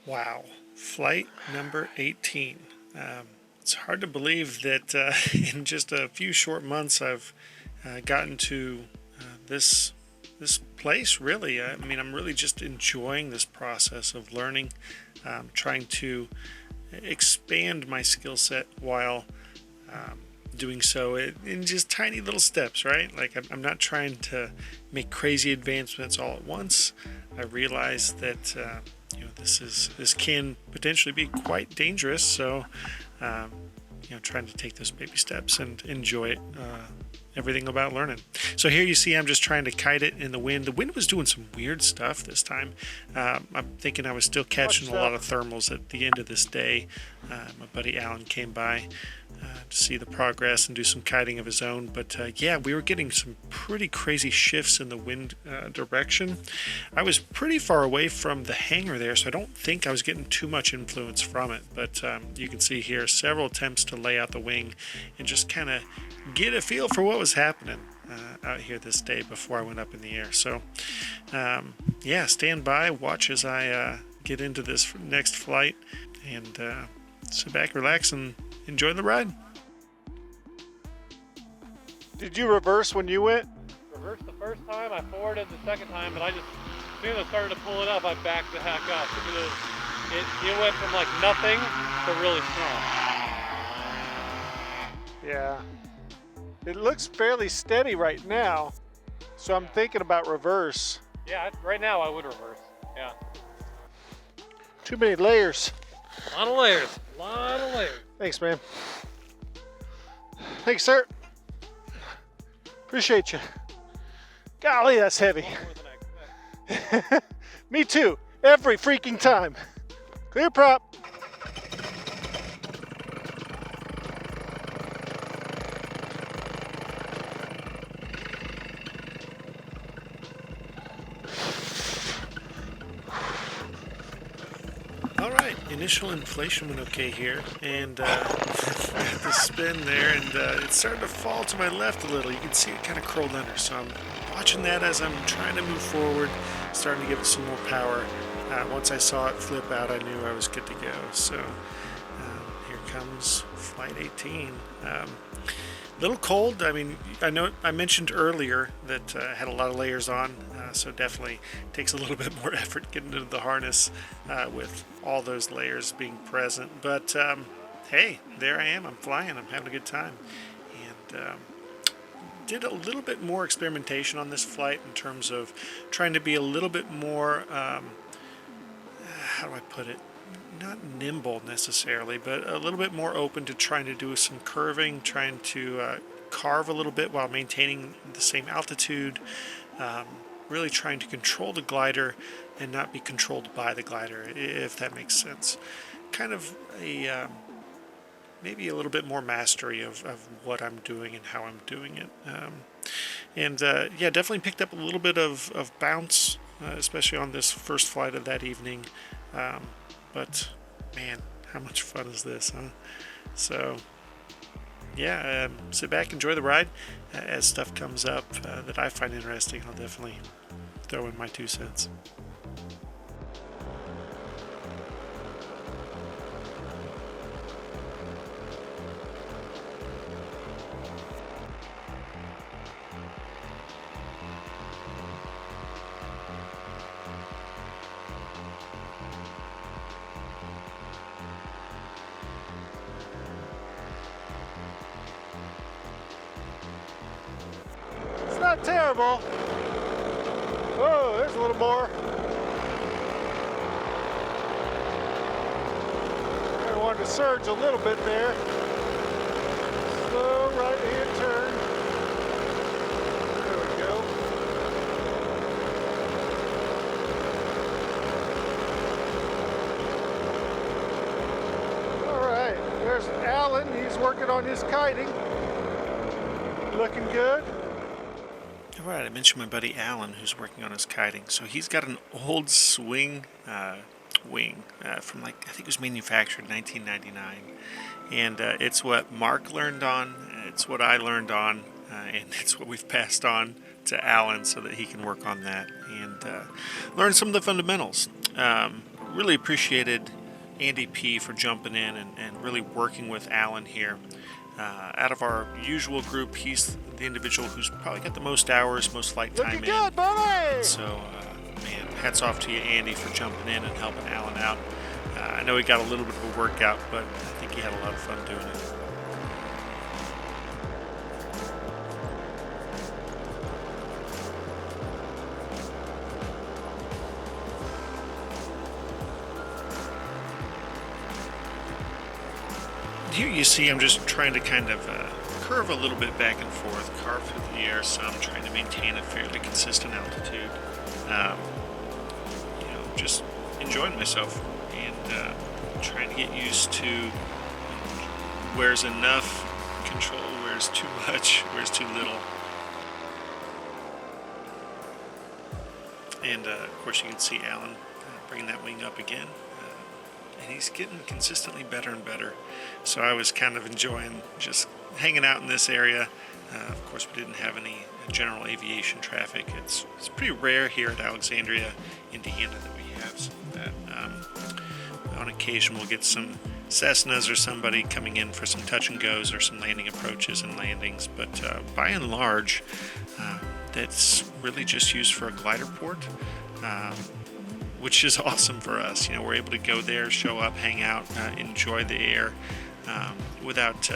Wow, flight number 18. It's hard to believe that in just a few short months I've gotten to this place. Really, I mean, I'm really just enjoying this process of learning, trying to expand my skill set while um, doing so in just tiny little steps. Right, like I'm not trying to make crazy advancements all at once. I realize that this can potentially be quite dangerous. So um, trying to take those baby steps and enjoy it. Everything about learning. So here you see I'm just trying to kite it in the wind. The wind was doing some weird stuff this time. I'm thinking I was still catching a lot of thermals at the end of this day. My buddy Allan came by to see the progress and do some kiting of his own. But yeah, we were getting some pretty crazy shifts in the wind direction. I was pretty far away from the hangar there, so I don't think I was getting too much influence from it. But you can see here several attempts to lay out the wing and just kind of get a feel for what was happening out here this day before I went up in the air. So yeah, stand by, watch as I get into this next flight, and sit back, relax, and enjoy the ride. Did you reverse when you went? Reversed the first time, I forwarded the second time, but as soon as I started to pull it up, I backed the heck up. It went from like nothing to really strong. Yeah. It looks fairly steady right now, so I'm thinking about reverse. Yeah, right now I would reverse. Yeah. Too many layers. A lot of layers. A lot of layers. Thanks, man. Thanks, sir. Appreciate you. Golly, that's heavy. Me too. Every freaking time. Clear prop. Alright, initial inflation went okay here, and got the spin there, and it started to fall to my left a little. You can see it kind of curled under, so I'm watching that as I'm trying to move forward, starting to give it some more power. Once I saw it flip out, I knew I was good to go. So here comes flight 18. Little cold. I mean, I know I mentioned earlier that I had a lot of layers on, so definitely takes a little bit more effort getting into the harness with all those layers being present. But hey, there I am. I'm flying. I'm having a good time, and did a little bit more experimentation on this flight in terms of trying to be a little bit more. How do I put it? Not nimble necessarily, but a little bit more open to trying to do some curving, trying to carve a little bit while maintaining the same altitude, really trying to control the glider and not be controlled by the glider, if that makes sense. Kind of a maybe a little bit more mastery of what I'm doing and how I'm doing it. And yeah, definitely picked up a little bit of bounce, especially on this first flight of that evening. But man, how much fun is this, huh? So yeah, sit back, enjoy the ride. As stuff comes up that I find interesting, I'll definitely throw in my 2 cents. It's not terrible. Oh, there's a little more. I wanted to surge a little bit there. Slow right hand turn. There we go. All right, there's Allan. He's working on his kiting. Looking good. Alright, I mentioned my buddy Allan who's working on his kiting. So he's got an old swing wing from I think it was manufactured in 1999. And it's what Mark learned on, it's what I learned on, and it's what we've passed on to Allan so that he can work on that and learn some of the fundamentals. really appreciated Andy P for jumping in and really working with Allan here. Out of our usual group, he's the individual who's probably got the most hours, most flight time Looking in. good, buddy! So, man, hats off to you, Andy, for jumping in and helping Allan out. I know he got a little bit of a workout, but I think he had a lot of fun doing it. Here you see I'm just trying to kind of curve a little bit back and forth, carve through the air some, trying to maintain a fairly consistent altitude. Just enjoying myself and trying to get used to where's enough control, where's too much, where's too little. And of course you can see Allan bringing that wing up again. And he's getting consistently better and better. So I was kind of enjoying just hanging out in this area. Of course, we didn't have any general aviation traffic. It's pretty rare here at Alexandria, Indiana, that we have some of that. On occasion, we'll get some Cessnas or somebody coming in for some touch and goes or some landing approaches and landings. But by and large, that's really just used for a glider port. Which is awesome for us. We're able to go there, show up, hang out, enjoy the air without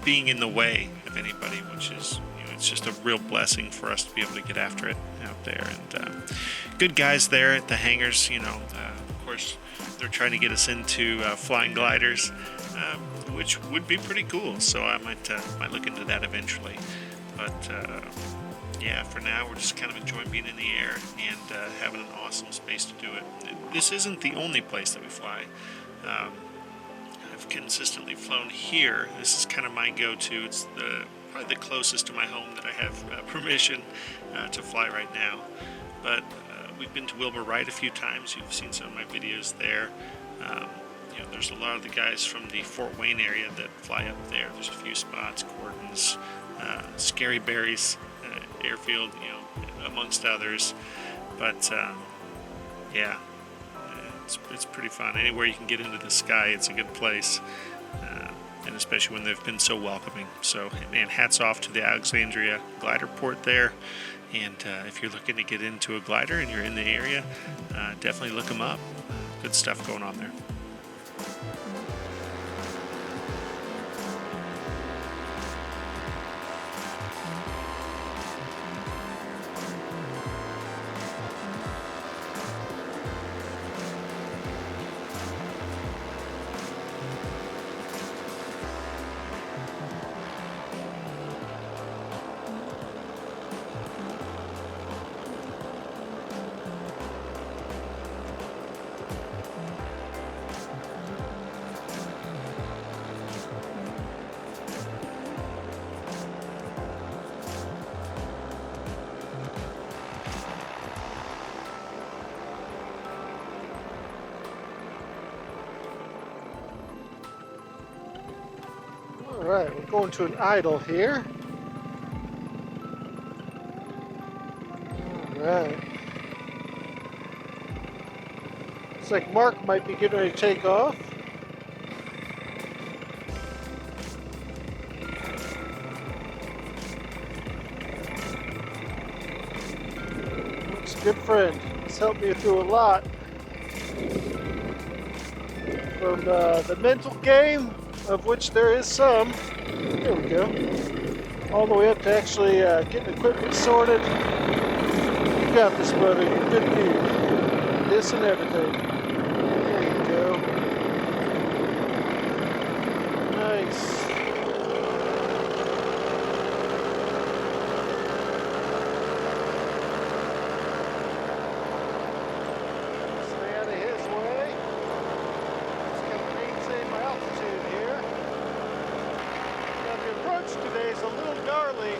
being in the way of anybody, which is it's just a real blessing for us to be able to get after it out there. And good guys there at the hangars. Of course, they're trying to get us into flying gliders, which would be pretty cool. So I might look into that eventually, but. Yeah, for now we're just kind of enjoying being in the air and having an awesome space to do it. This isn't the only place that we fly. I've consistently flown here. This is kind of my go-to. It's probably the closest to my home that I have permission to fly right now. But we've been to Wilbur Wright a few times. You've seen some of my videos there. There's a lot of the guys from the Fort Wayne area that fly up there. There's a few spots, Gordon's, Scary Berries airfield, amongst others. But yeah, it's pretty fun. Anywhere you can get into the sky, it's a good place, and especially when they've been so welcoming. So, man, hats off to the Alexandria glider port there. And if you're looking to get into a glider and you're in the area, definitely look them up. Good stuff going on there. Alright, we're going to an idle here. Alright. Looks like Mark might be getting ready to take off. Mark's a good friend. He's helped me through a lot. From the mental game, of which there is some. There we go. All the way up to actually getting equipment sorted. You got this, brother. You're a good dude. This and everything. There you go. Nice. Stay out of his way. Just gotta maintain my altitude here. Now the approach today is a little gnarly.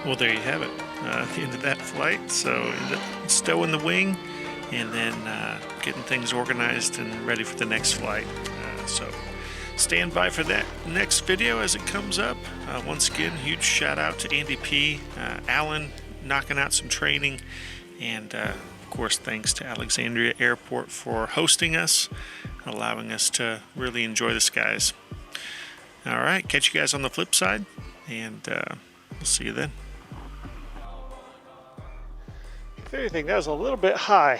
Well, there you have it. The end of that flight. So ended up stowing the wing and then getting things organized and ready for the next flight. So stand by for that next video as it comes up. Once again, huge shout out to Andy P. Allan knocking out some training. And of course, thanks to Alexandria Airport for hosting us, allowing us to really enjoy the skies. All right, catch you guys on the flip side, and we'll see you then. If anything, that was a little bit high,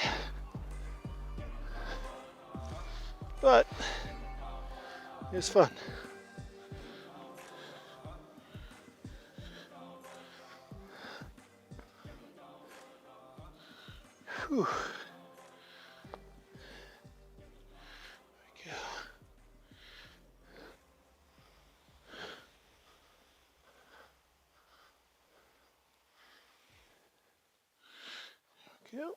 but it was fun. Whew. There we go. Yep.